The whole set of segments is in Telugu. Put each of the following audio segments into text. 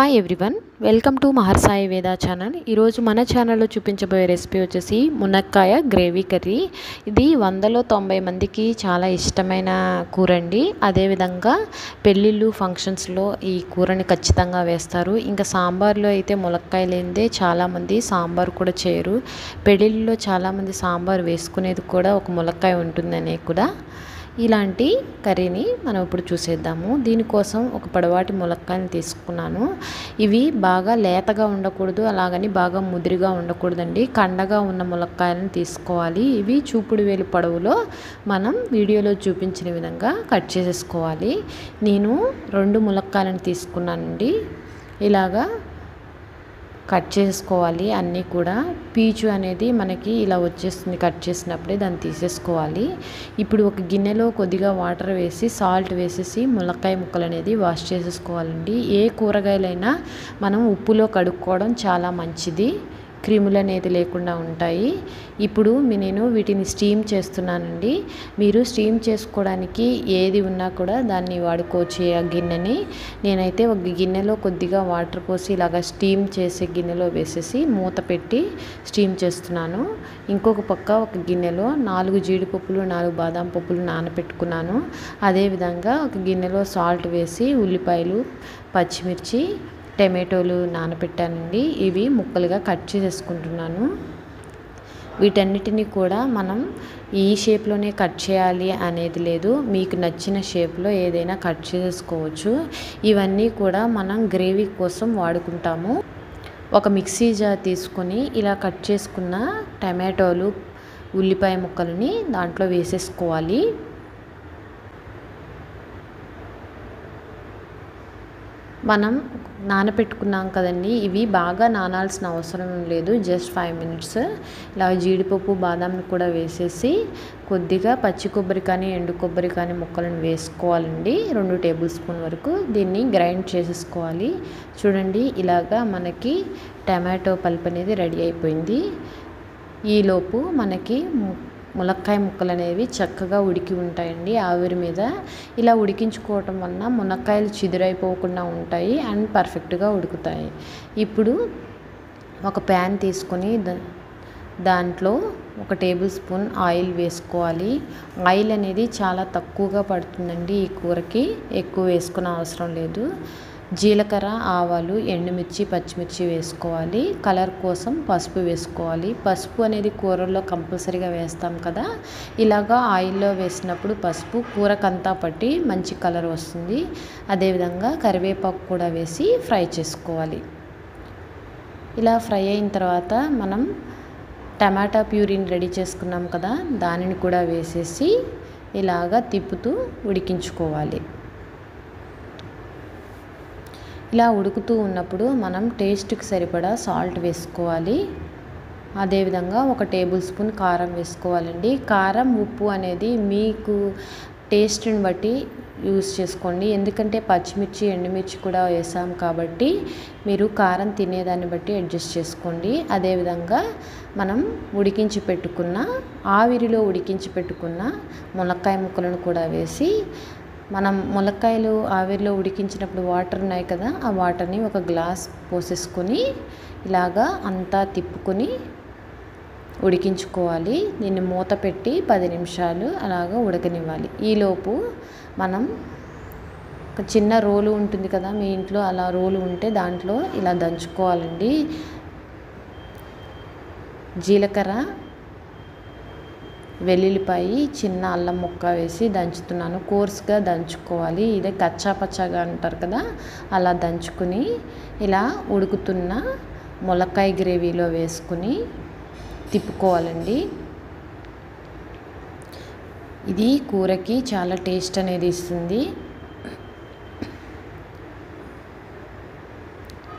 హాయ్ ఎవ్రీవన్, వెల్కమ్ టు మహర్సాయి వేద ఛానల్. ఈరోజు మన ఛానల్లో చూపించబోయే రెసిపీ వచ్చేసి మునక్కాయ గ్రేవీ కర్రీ. ఇది 100లో 90 మందికి చాలా ఇష్టమైన కూర అండి. అదేవిధంగా పెళ్ళిళ్ళు ఫంక్షన్స్లో ఈ కూరని ఖచ్చితంగా వేస్తారు. ఇంకా సాంబార్లో అయితే మునక్కాయ లేనిదే చాలామంది సాంబార్ కూడా చేయరు. పెళ్ళిళ్ళలో చాలామంది సాంబార్ వేసుకునేది కూడా ఒక మునక్కాయ ఉంటుందనే కూడా. ఇలాంటి కర్రీని మనం ఇప్పుడు చూసేద్దాము. దీనికోసం ఒక పొడవాటి ములక్కాయని తీసుకున్నాను. ఇవి బాగా లేతగా ఉండకూడదు, అలాగని బాగా ముదిరిగా ఉండకూడదండి. కండగా ఉన్న ములక్కాయలను తీసుకోవాలి. ఇవి చూపుడు వేలు పొడవులో మనం వీడియోలో చూపించిన విధంగా కట్ చేసేసుకోవాలి. నేను 2 ములక్కాయలను తీసుకున్నానండి. ఇలాగా కట్ చేసుకోవాలి. అన్నీ కూడా పీచు అనేది మనకి ఇలా వచ్చేస్తుంది. కట్ చేసినప్పుడే దాన్ని తీసేసుకోవాలి. ఇప్పుడు ఒక గిన్నెలో కొద్దిగా వాటర్ వేసి సాల్ట్ వేసేసి ములక్కాయ ముక్కలు అనేది వాష్ చేసేసుకోవాలండి. ఏ కూరగాయలైనా మనం ఉప్పులో కడుక్కోవడం చాలా మంచిది, క్రిములు అనేది లేకుండా ఉంటాయి. ఇప్పుడు నేను వీటిని స్టీమ్ చేస్తున్నానండి. మీరు స్టీమ్ చేసుకోవడానికి ఏది ఉన్నా కూడా దాన్ని వాడుకోవచ్చు, ఆ గిన్నెని. నేనైతే ఒక గిన్నెలో కొద్దిగా వాటర్ పోసి ఇలాగ స్టీమ్ చేసే గిన్నెలో వేసేసి మూత పెట్టి స్టీమ్ చేస్తున్నాను. ఇంకొక పక్క ఒక గిన్నెలో 4 జీడిపప్పులు 4 బాదం పప్పులు నానబెట్టుకున్నాను. అదేవిధంగా ఒక గిన్నెలో సాల్ట్ వేసి ఉల్లిపాయలు, పచ్చిమిర్చి, టమాటోలు నానబెట్టానండి. ఇవి ముక్కలుగా కట్ చేసేసుకుంటున్నాను. వీటన్నిటిని కూడా మనం ఈ షేప్లోనే కట్ చేయాలి అనేది లేదు, మీకు నచ్చిన షేప్లో ఏదైనా కట్ చేసేసుకోవచ్చు. ఇవన్నీ కూడా మనం గ్రేవీ కోసం వాడుకుంటాము. ఒక మిక్సీ జార్ తీసుకొని ఇలా కట్ చేసుకున్న టమాటోలు, ఉల్లిపాయ ముక్కలని దాంట్లో వేసేసుకోవాలి. మనం నానబెట్టుకున్నాం కదండి, ఇవి బాగా నానాల్సిన అవసరం లేదు, జస్ట్ 5 మినిట్స్. ఇలా జీడిపప్పు బాదాంని కూడా వేసేసి కొద్దిగా పచ్చి కొబ్బరి కానీ ఎండు కొబ్బరి కానీ ముక్కలను వేసుకోవాలండి. 2 టేబుల్ స్పూన్ వరకు దీన్ని గ్రైండ్ చేసేసుకోవాలి. చూడండి, ఇలాగా మనకి టమాటో పల్ప్ అనేది రెడీ అయిపోయింది. ఈలోపు మనకి ములక్కాయ ముక్కలు అనేవి చక్కగా ఉడికి ఉంటాయండి ఆవిరి మీద. ఇలా ఉడికించుకోవటం వలన మునక్కాయలు చిదురైపోకుండా ఉంటాయి అండ్ పర్ఫెక్ట్గా ఉడుకుతాయి. ఇప్పుడు ఒక ప్యాన్ తీసుకొని దాంట్లో 1 టేబుల్ స్పూన్ ఆయిల్ వేసుకోవాలి. ఆయిల్ అనేది చాలా తక్కువగా పడుతుందండి ఈ కూరకి, ఎక్కువ వేసుకునే అవసరం లేదు. జీలకర్ర, ఆవాలు, ఎండుమిర్చి, పచ్చిమిర్చి వేసుకోవాలి. కలర్ కోసం పసుపు వేసుకోవాలి. పసుపు అనేది కూరల్లో కంపల్సరీగా వేస్తాం కదా, ఇలాగా ఆయిల్లో వేసినప్పుడు పసుపు కూరకంతా పట్టి మంచి కలర్ వస్తుంది. అదేవిధంగా కరివేపాకు కూడా వేసి ఫ్రై చేసుకోవాలి. ఇలా ఫ్రై అయిన తర్వాత మనం టమాటా ప్యూరీని రెడీ చేసుకున్నాం కదా, దానిని కూడా వేసేసి ఇలాగా తిప్పుతూ ఉడికించుకోవాలి. ఇలా ఉడుకుతూ ఉన్నప్పుడు మనం టేస్ట్కి సరిపడా సాల్ట్ వేసుకోవాలి. అదేవిధంగా 1 టేబుల్ స్పూన్ కారం వేసుకోవాలండి. కారం, ఉప్పు అనేది మీకు టేస్ట్ని బట్టి యూస్ చేసుకోండి. ఎందుకంటే పచ్చిమిర్చి, ఎండుమిర్చి కూడా వేసాం కాబట్టి మీరు కారం తినేదాన్ని బట్టి అడ్జస్ట్ చేసుకోండి. అదేవిధంగా మనం ఆవిరిలో ఉడికించి పెట్టుకున్న మునక్కాయ ముక్కలను కూడా వేసి, మనం ములక్కాయలు ఆవిరిలో ఉడికించినప్పుడు వాటర్ ఉన్నాయి కదా, ఆ వాటర్ని ఒక గ్లాస్ పోసేసుకొని ఇలాగా అంతా తిప్పుకొని ఉడికించుకోవాలి. దీన్ని మూత పెట్టి 10 నిమిషాలు అలాగా ఉడకనివ్వాలి. ఈలోపు మనం ఒక చిన్న రోలు ఉంటుంది కదా మీ ఇంట్లో, అలా రోలు ఉంటే దాంట్లో ఇలా దంచుకోవాలండి. జీలకర్ర, వెల్లుల్లిపాయి, చిన్న అల్లం ముక్క వేసి దంచుతున్నాను. కోర్స్గా దంచుకోవాలి. ఇదే కచ్చా పచ్చాగా అంటారు కదా, అలా దంచుకుని ఇలా ఉడుకుతున్న ములక్కాయ గ్రేవీలో వేసుకుని తిప్పుకోవాలండి. ఇది కూరకి చాలా టేస్ట్ అనేది ఇస్తుంది.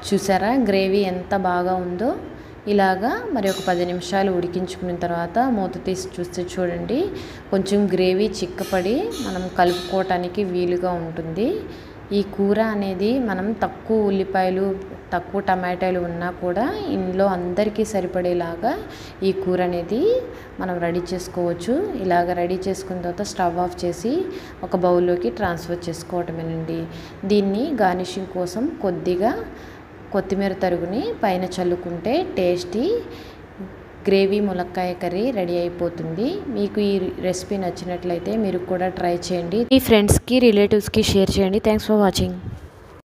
చూసారా గ్రేవీ ఎంత బాగా ఉందో. ఇలాగా మరి ఒక 10 నిమిషాలు ఉడికించుకున్న తర్వాత మూత తీసి చూస్తే చూడండి, కొంచెం గ్రేవీ చిక్కపడి మనం కలుపుకోవటానికి వీలుగా ఉంటుంది. ఈ కూర అనేది మనం తక్కువ ఉల్లిపాయలు తక్కువ టమాటాలు ఉన్నా కూడా ఇంట్లో అందరికీ సరిపడేలాగా ఈ కూర అనేది మనం రెడీ చేసుకోవచ్చు. ఇలాగ రెడీ చేసుకున్న తర్వాత స్టవ్ ఆఫ్ చేసి ఒక బౌల్లోకి ట్రాన్స్ఫర్ చేసుకోవటమేనండి. దీన్ని గార్నిషింగ్ కోసం కొద్దిగా కొత్తిమీర తరుగుని పైన చల్లుకుంటే టేస్టీ గ్రేవీ ములక్కాయ కర్రీ రెడీ అయిపోతుంది. మీకు ఈ రెసిపీ నచ్చినట్లయితే మీరు కూడా ట్రై చేయండి. మీ ఫ్రెండ్స్కి రిలేటివ్స్కి షేర్ చేయండి. Thanks for watching.